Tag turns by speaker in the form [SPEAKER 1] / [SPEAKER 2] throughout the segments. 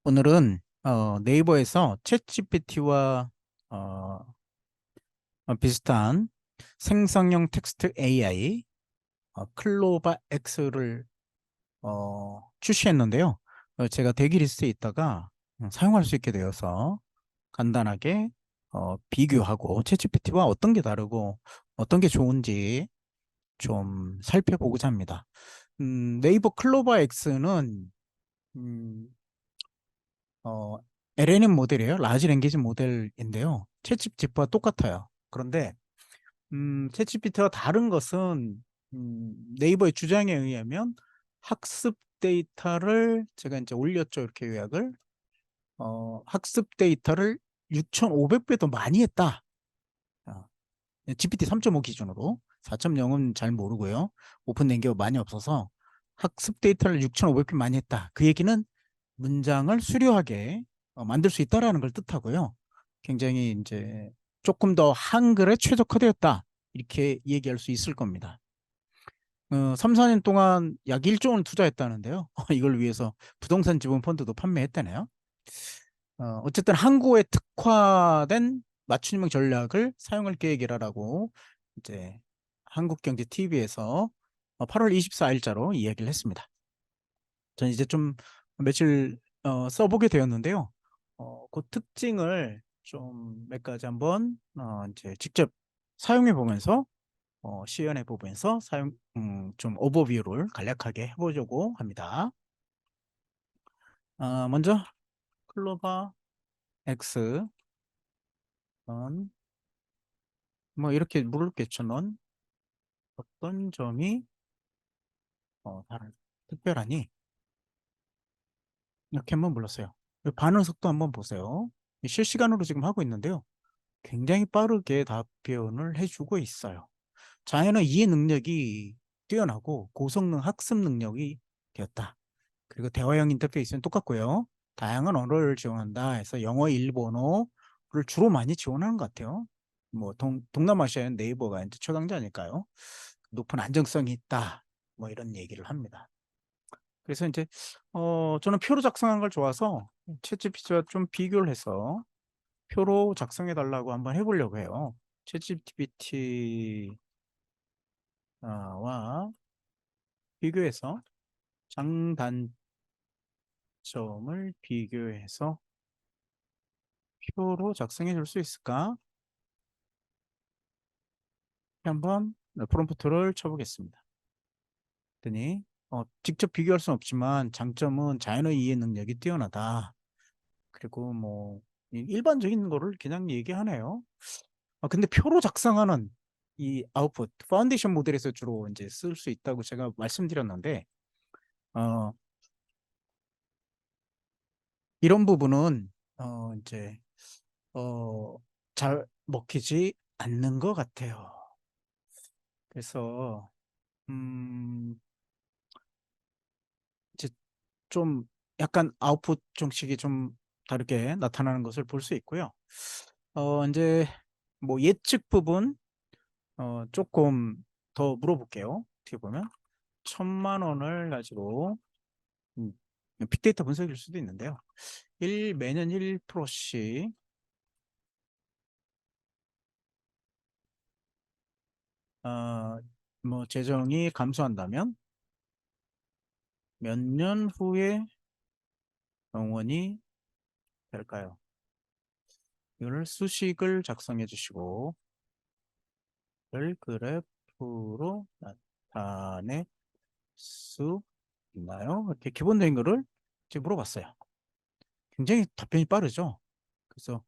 [SPEAKER 1] 오늘은 네이버에서 챗GPT와 비슷한 생성형 텍스트 AI 클로바 X를 출시했는데요. 제가 대기 리스트에 있다가 사용할 수 있게 되어서 간단하게 비교하고 챗GPT와 어떤 게 다르고 어떤 게 좋은지 좀 살펴보고자 합니다. 네이버 클로바 X는 어, LLM 모델이에요. 라지 랭귀지 모델인데요. 챗GPT와 똑같아요. 그런데 챗GPT와 다른 것은 네이버의 주장에 의하면 학습 데이터를 제가 이제 올렸죠. 이렇게 요약을 학습 데이터를 6,500배 더 많이 했다. 어, GPT 3.5 기준으로 4.0은 잘 모르고요. 오픈된 게 많이 없어서 학습 데이터를 6,500배 많이 했다. 그 얘기는 문장을 수려하게 만들 수 있다라는 걸 뜻하고요. 굉장히 이제 조금 더 한글에 최적화되었다. 이렇게 얘기할 수 있을 겁니다. 3, 4년 동안 약 1조 원을 투자했다는데요. 이걸 위해서 부동산 지분 펀드도 판매했다네요. 어쨌든 항구에 특화된 맞춤형 전략을 사용할 계획이라고 이제 한국경제TV에서 8월 24일자로 이야기를 했습니다. 저는 이제 좀 며칠 써보게 되었는데요. 그 특징을 좀 몇 가지 한번 이제 직접 사용해 보면서 시연해 보면서 좀 오버뷰를 간략하게 해보려고 합니다. 먼저 클로바 X 뭐 이렇게 물었겠죠. 넌 어떤 점이 다른 특별하니? 이렇게 한번 불렀어요. 반응 속도 한번 보세요. 실시간으로 지금 하고 있는데요. 굉장히 빠르게 답변을 해주고 있어요. 자연어 이해 능력이 뛰어나고 고성능 학습 능력이 되었다. 그리고 대화형 인터페이스는 똑같고요. 다양한 언어를 지원한다 해서 영어, 일본어를 주로 많이 지원하는 것 같아요. 뭐 동남아시아는 네이버가 이제 최강자니까요. 높은 안정성이 있다. 뭐 이런 얘기를 합니다. 그래서 이제 저는 표로 작성한 걸 좋아서 챗GPT와 좀 비교를 해서 표로 작성해 달라고 한번 해보려고 해요. 챗GPT와 비교해서 장단점을 비교해서 표로 작성해 줄 수 있을까? 한번 프롬프트를 쳐보겠습니다. 그랬더니 직접 비교할 수는 없지만 장점은 자연어 이해 능력이 뛰어나다. 그리고 뭐 일반적인 거를 그냥 얘기하네요. 근데 표로 작성하는 이 아웃풋 파운데이션 모델에서 주로 이제 쓸 수 있다고 제가 말씀드렸는데 어, 이런 부분은 이제 잘 먹히지 않는 것 같아요. 그래서 음, 이제 좀 약간 아웃풋 정식이 좀 다르게 나타나는 것을 볼 수 있고요. 이제 뭐 예측 부분 조금 더 물어볼게요. 어떻게 보면 1,000만 원을 가지고 음, 빅데이터 분석일 수도 있는데요. 매년 1%씩 뭐 재정이 감소한다면 몇 년 후에 영원이 될까요? 이거를 수식을 작성해 주시고 별 그래프로 나타낼 수 있나요? 이렇게 기본적인 거를 이제 물어봤어요. 굉장히 답변이 빠르죠. 그래서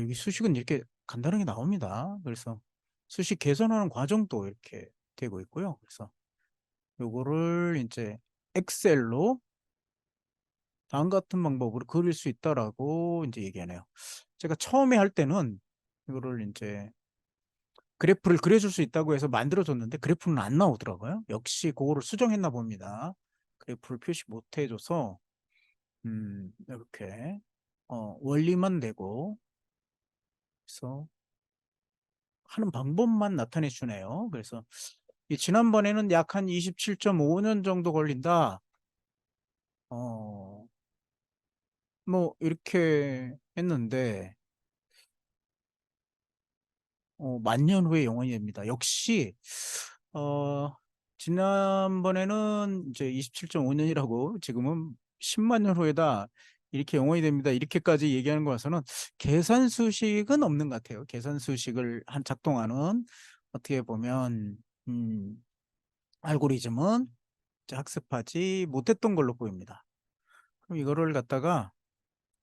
[SPEAKER 1] 여기 수식은 이렇게 간단하게 나옵니다. 그래서 수식 개선하는 과정도 이렇게 되고 있고요. 그래서 요거를 이제 엑셀로 다음 같은 방법으로 그릴 수 있다라고 이제 얘기하네요. 제가 처음에 할 때는 이거를 이제 그래프를 그려줄 수 있다고 해서 만들어줬는데 그래프는 안 나오더라고요. 역시 그거를 수정했나 봅니다. 그래프를 표시 못 해줘서 이렇게 원리만 내고 그래서 하는 방법만 나타내 주네요. 그래서 지난번에는 약 한 27.5년 정도 걸린다. 어, 뭐 이렇게 했는데 만년 후에 영원이 됩니다. 역시 어, 지난번에는 이제 27.5년이라고 지금은 10만 년 후에다 이렇게 영원이 됩니다. 이렇게까지 얘기하는 거 봐서는 계산 수식은 없는 것 같아요. 계산 수식을 한 작동하는 어떻게 보면 음, 알고리즘은 이제 학습하지 못했던 걸로 보입니다. 그럼 이거를 갖다가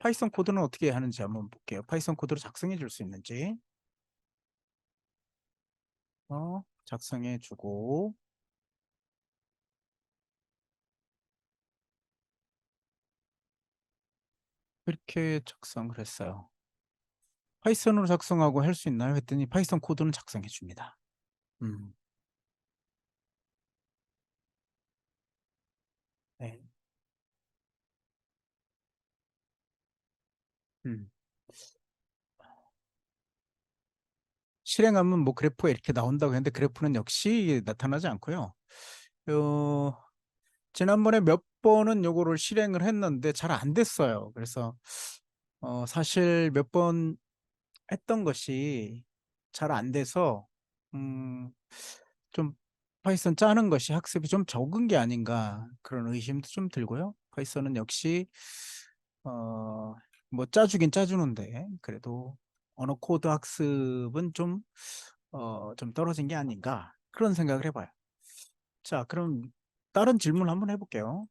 [SPEAKER 1] 파이썬 코드는 어떻게 하는지 한번 볼게요. 파이썬 코드로 작성해 줄 수 있는지 작성해 주고 이렇게 작성을 했어요. 파이썬으로 작성하고 할 수 있나요? 했더니 파이썬 코드는 작성해 줍니다. 음, 네. 음. 실행하면 뭐 그래프가 이렇게 나온다고 했는데 그래프는 역시 나타나지 않고요. 어, 지난번에 몇 번은 요거를 실행을 했는데 잘 안 됐어요. 그래서 사실 몇 번 했던 것이 잘 안 돼서 음, 좀 파이썬 짜는 것이 학습이 좀 적은 게 아닌가 그런 의심도 좀 들고요. 파이썬은 역시 어, 뭐 짜주긴 짜주는데 그래도 언어 코드 학습은 좀 떨어진 게 아닌가 그런 생각을 해봐요. 자, 그럼 다른 질문 한번 해볼게요.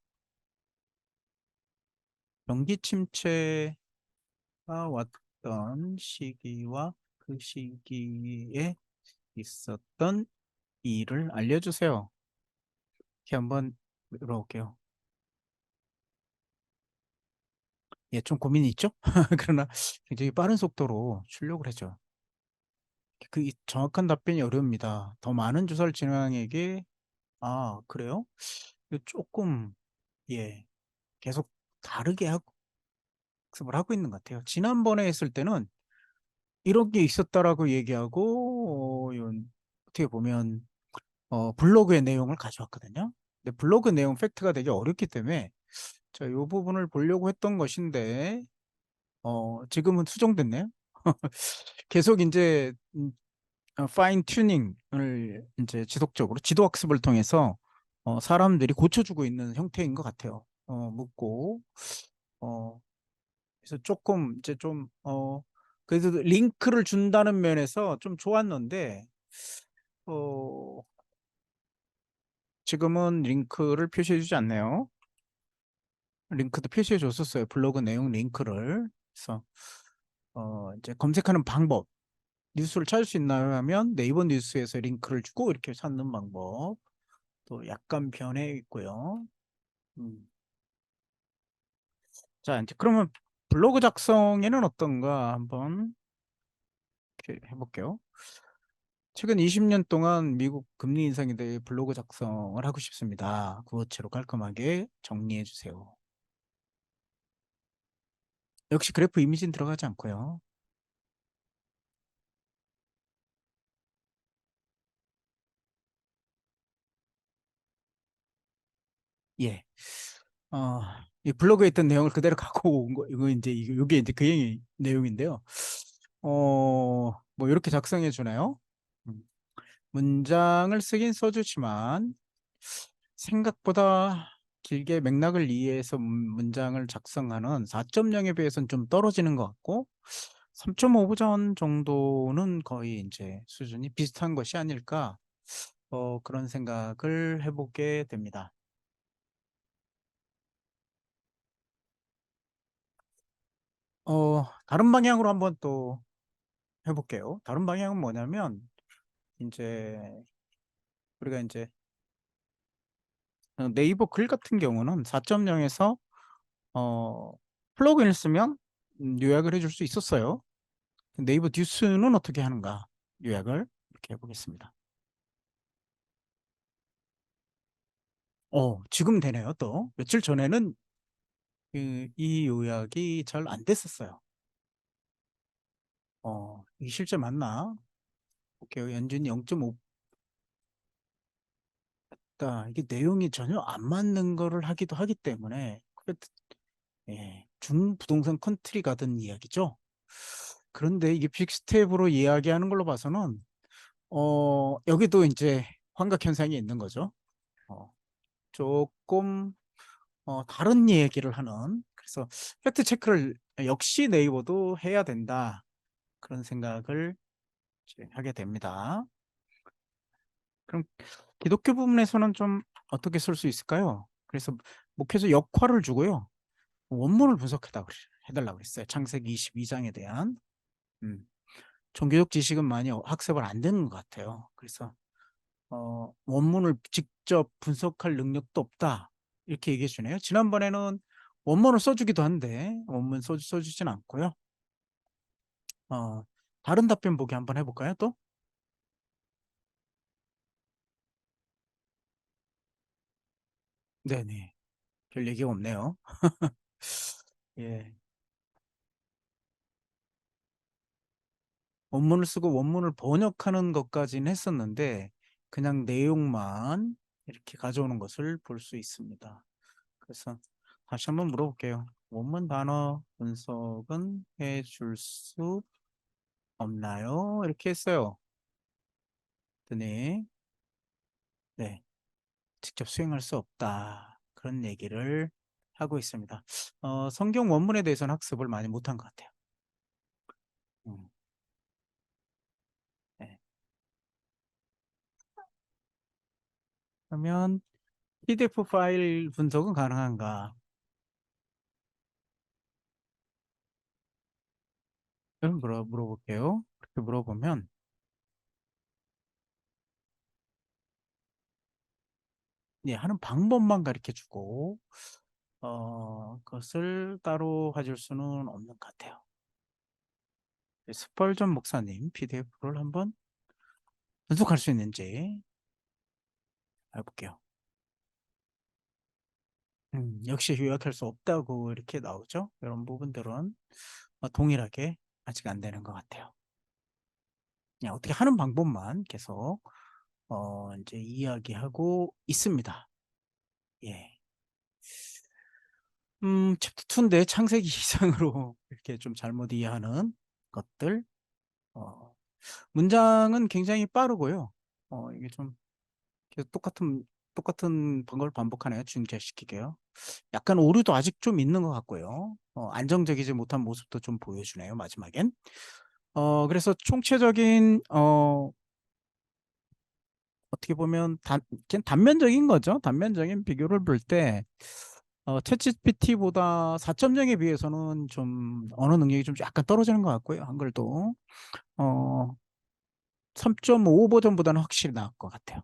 [SPEAKER 1] 경기 침체가 왔던 시기와 그 시기에 있었던 일을 알려주세요. 이렇게 한번 물어볼게요. 예, 좀 고민이 있죠? 그러나 굉장히 빠른 속도로 출력을 해줘. 정확한 답변이 어려웁니다. 더 많은 주사를 진행에게, 그래요? 이거 조금, 예, 계속 다르게 학습을 하고 있는 것 같아요. 지난번에 했을 때는 이런 게 있었다라고 얘기하고, 어떻게 보면, 블로그의 내용을 가져왔거든요. 근데 블로그 내용 팩트가 되게 어렵기 때문에, 자, 이 부분을 보려고 했던 것인데, 지금은 수정됐네요. 계속 이제 파인 튜닝을 이제 지속적으로 지도 학습을 통해서 사람들이 고쳐주고 있는 형태인 것 같아요. 묻고 그래서 조금 이제 그래도 링크를 준다는 면에서 좀 좋았는데 어, 지금은 링크를 표시해주지 않네요. 링크도 표시해줬었어요. 블로그 내용 링크를. 그래서 이제 검색하는 방법. 뉴스를 찾을 수 있나요? 하면 네이버 뉴스에서 링크를 주고 이렇게 찾는 방법 또 약간 변해 있고요. 음. 자, 이제 그러면 블로그 작성에는 어떤가 한번 이렇게 해볼게요. 최근 20년 동안 미국 금리 인상에 대해 블로그 작성을 하고 싶습니다. 구어체로 깔끔하게 정리해 주세요. 역시 그래프 이미지는 들어가지 않고요. 예. 어, 이 블로그에 있던 내용을 그대로 갖고 온 거, 이게 이제 그 내용인데요. 뭐 이렇게 작성해 주나요? 음, 문장을 쓰긴 써주지만 생각보다 길게 맥락을 이해해서 문장을 작성하는 4.0에 비해서는 좀 떨어지는 것 같고 3.5점 정도는 거의 이제 수준이 비슷한 것이 아닐까 그런 생각을 해보게 됩니다. 다른 방향으로 한번 또 해볼게요. 다른 방향은 뭐냐면 이제 우리가 이제 네이버 글 같은 경우는 4.0에서 어, 플러그인을 쓰면 요약을 해줄 수 있었어요. 네이버 뉴스는 어떻게 하는가 요약을 이렇게 해보겠습니다. 지금 되네요. 또 며칠 전에는 이 요약이 잘 안 됐었어요. 이게 실제 맞나? 볼게요. 연준이 0.5다. 이게 내용이 전혀 안 맞는 거를 하기도 하기 때문에 예, 준부동산 컨트리 가든 이야기죠. 그런데 이게 빅스텝으로 이야기하는 걸로 봐서는 여기도 이제 환각 현상이 있는 거죠. 어, 조금 다른 얘기를 하는, 그래서 팩트 체크를 역시 네이버도 해야 된다, 그런 생각을 이제 하게 됩니다. 그럼 기독교 부분에서는 좀 어떻게 쓸 수 있을까요? 그래서 목회자 역할을 주고요. 원문을 해달라고 그랬어요. 창세기 22장에 대한. 음, 종교적 지식은 많이 학습을 안 되는 것 같아요. 그래서 원문을 직접 분석할 능력도 없다, 이렇게 얘기해 주네요. 지난번에는 원문을 써주기도 한데 원문 써주진 않고요. 어, 다른 답변 보기 한번 해볼까요, 또? 네네. 별 얘기가 없네요. 예. 원문을 쓰고 원문을 번역하는 것까지는 했었는데 그냥 내용만 이렇게 가져오는 것을 볼 수 있습니다. 그래서 다시 한번 물어볼게요. 원문 단어 분석은 해줄 수 없나요? 이렇게 했어요. 그랬더니 네, 직접 수행할 수 없다, 그런 얘기를 하고 있습니다. 성경 원문에 대해서는 학습을 많이 못한 것 같아요. 음, 네. 그러면 PDF 파일 분석은 가능한가? 물어볼게요. 그렇게 물어보면 예, 하는 방법만 가르쳐 주고 그것을 따로 가질 수는 없는 것 같아요. 스펄전 목사님 PDF를 한번 분석할 수 있는지 해볼게요. 역시 요약할 수 없다고 이렇게 나오죠. 이런 부분들은 동일하게 아직 안 되는 것 같아요. 그냥 어떻게 하는 방법만 계속 이제 이야기하고 있습니다. 예. 챕터 2인데 창세기 이상으로 이렇게 좀 잘못 이해하는 것들. 어, 문장은 굉장히 빠르고요. 이게 좀 계속 똑같은 걸 반복하네요. 중재시키게요. 약간 오류도 아직 좀 있는 것 같고요. 안정적이지 못한 모습도 좀 보여주네요, 마지막엔. 그래서 총체적인, 어떻게 보면 그냥 단면적인 거죠. 단면적인 비교를 볼 때, 챗GPT보다 4.0에 비해서는 좀 언어 능력이 좀 약간 떨어지는 것 같고요. 한글도. 어, 3.5 버전보다는 확실히 나을 것 같아요.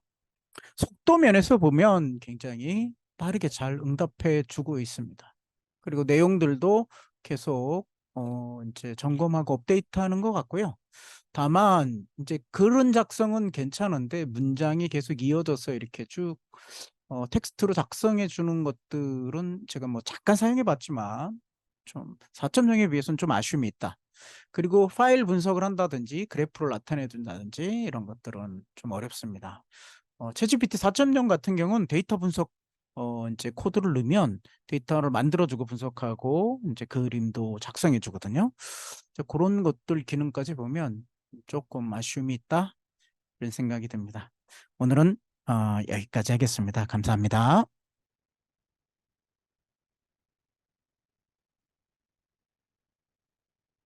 [SPEAKER 1] 속도 면에서 보면 굉장히 빠르게 잘 응답해 주고 있습니다. 그리고 내용들도 계속 이제 점검하고 업데이트하는 것 같고요. 다만 이제 글은 작성은 괜찮은데 문장이 계속 이어져서 이렇게 쭉 텍스트로 작성해 주는 것들은 제가 뭐 잠깐 사용해 봤지만 좀 4.0에 비해서는 좀 아쉬움이 있다. 그리고 파일 분석을 한다든지 그래프를 나타내 준다든지 이런 것들은 좀 어렵습니다. 챗GPT 4.0 같은 경우는 데이터 분석 이제 코드를 넣으면 데이터를 만들어주고 분석하고 이제 그림도 작성해 주거든요. 그런 것들 기능까지 보면 조금 아쉬움이 있다, 이런 생각이 듭니다. 오늘은 여기까지 하겠습니다. 감사합니다.